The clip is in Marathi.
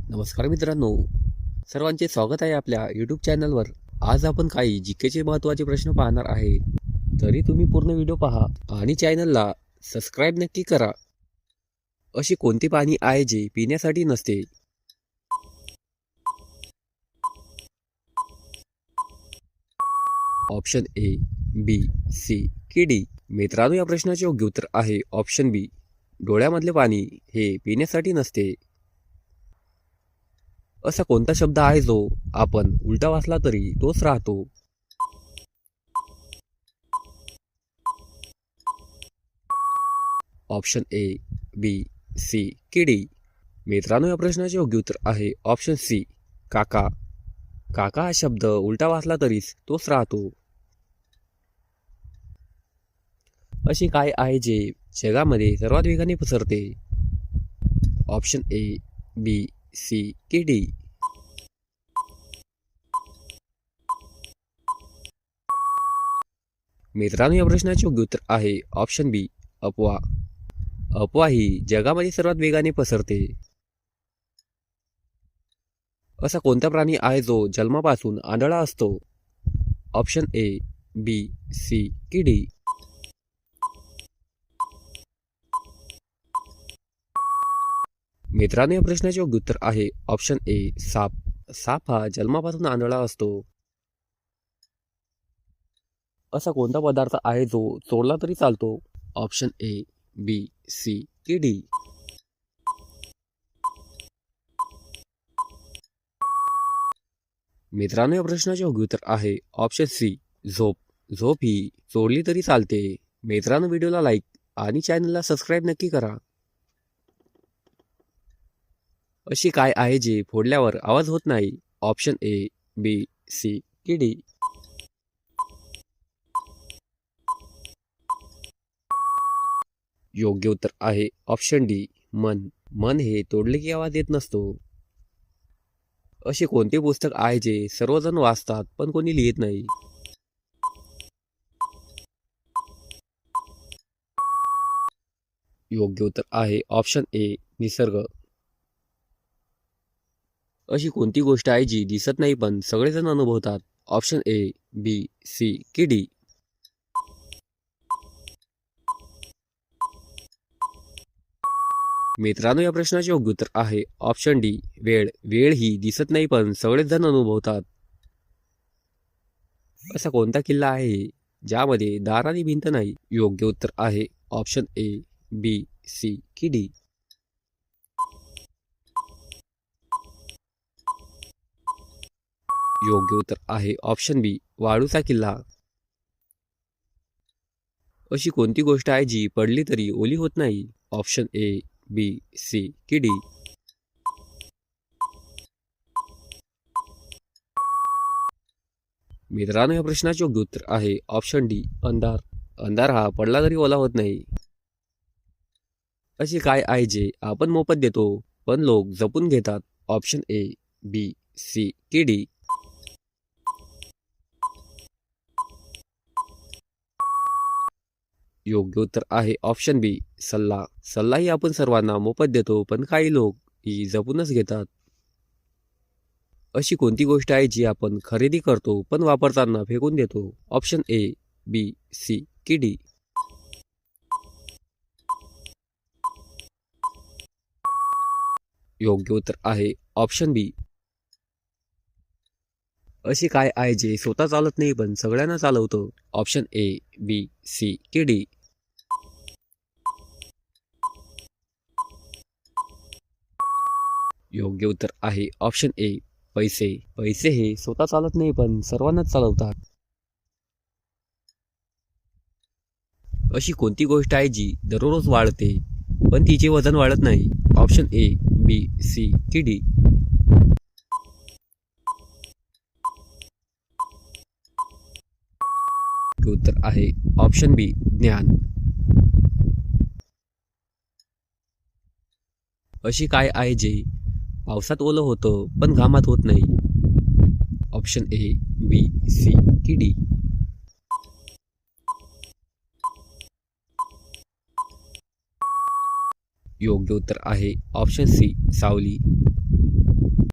नमस्कार मित्रांनो, सर्वांचे स्वागत आहे आपल्या यूट्यूब चॅनलवर. आज आपण काही जीकेचे महत्त्वाचे प्रश्न पाहणार आहे. तरी तुम्ही पूर्ण व्हिडिओ पहा आणि चॅनलला सबस्क्राईब नक्की करा. अशी कोणती पाणी आहे जे पिण्यासाठी नसते? ऑप्शन ए, बी, सी की डी. मित्रांनो, या प्रश्नाचे योग्य उत्तर आहे ऑप्शन बी. डोळ्यामधले पाणी हे पिण्यासाठी नसते. असा कोणता शब्द आहे जो आपण उलटा वाचला तरी तोच राहतो? ऑप्शन ए, बी, सी की डी. मित्रांनो, या प्रश्नाचे योग्य उत्तर आहे ऑप्शन सी, काका. काका हा शब्द उलटा वाचला तरीच तोच राहतो. अशी काय आहे जे जगामध्ये सर्वात वेगाने पसरते? ऑप्शन ए, बी, सी की डी. मित्रांनो, या प्रश्नाचे योग्य उत्तर आहे ऑप्शन बी, अफवा. अफवा ही जगामध्ये सर्वात वेगाने पसरते. असा कोणता प्राणी आहे जो जन्मापासून आंधळा असतो? ऑप्शन ए, बी, सी की डी. मित्रांनो, या प्रश्नाचे योग्य उत्तर आहे ऑप्शन ए, साप. साप हा जन्मापासून आंधळा असतो. असा कोणता पदार्थ आहे जो चोरला तरी चालतो? ऑप्शन ए, बी, सी की डी. मित्रांनो, या प्रश्नाचे योग्य उत्तर आहे ऑप्शन सी, झोप. झोप ही चोरली तरी चालते. मित्रांनो, व्हिडिओला लाईक आणि चॅनलला सबस्क्राईब नक्की करा. अशी काय आहे जे फोडल्यावर आवाज होत नाही? ऑप्शन ए, बी, सी की डी. योग्य उत्तर आहे ऑप्शन डी, मन. मन हे तोडले की आवाज येत नसतो. असे कोणते पुस्तक आहे जे सर्वजण वाचतात पण कोणी लिहित नाही? योग्य उत्तर आहे ऑप्शन ए, निसर्ग. अशी कोणती गोष्ट आहे जी दिसत नाही पण सगळेजण अनुभवतात? ऑप्शन ए, बी, सी की डी. मित्रांनो, या प्रश्नाचे योग्य उत्तर आहे ऑप्शन डी, वेळ. वेळ ही दिसत नाही पण सगळेच जण अनुभवतात. असा कोणता किल्ला आहे ज्यामध्ये दार आणि भिंत नाही? योग्य उत्तर आहे ऑप्शन ए, बी, सी की डी. योग्य उत्तर आहे ऑप्शन बी, वाळूचा किल्ला. अशी कोणती गोष्ट आहे जी पडली तरी ओली होत नाही? ऑप्शन ए, बी, सी की डी. मित्रांनो, या प्रश्नाचे योग्य उत्तर आहे ऑप्शन डी, अंधार. अंधार हा पडला तरी ओला होत नाही. अशी काय आहे जे आपण मोफत देतो पण लोक जपून घेतात? ऑप्शन ए, बी, सी की डी. योग्य उत्तर आहे ऑप्शन बी, सल्ला. सल्ला ही आपण सर्वांना मोफत देतो पण काही लोक ही जपूनच घेतात. अशी कोणती गोष्ट आहे जी आपण खरेदी करतो पण वापरताना फेकून देतो? ऑप्शन ए, बी, सी की डी. योग्य उत्तर आहे ऑप्शन बी. अशी काय आहे जे स्वतः चालत नाही पण सगळ्यांना चालवतं? ऑप्शन ए, बी, सी की डी. योग्य उत्तर आहे ऑप्शन ए, पैसे. पैसे हे स्वतः चालत नाही पण सर्वांनाच चालवतात. अशी कोणती गोष्ट आहे जी दररोज वाढते पण तिचे वजन वाढत नाही? ऑप्शन ए, बी, सी की डी. उत्तर आहे ऑप्शन बी, ज्ञान. अशी काय आहे जे पावसात ओलं होतं पण घामात होत नाही? ऑप्शन ए, बी, सी की डी. योग्य उत्तर आहे ऑप्शन सी, सावली.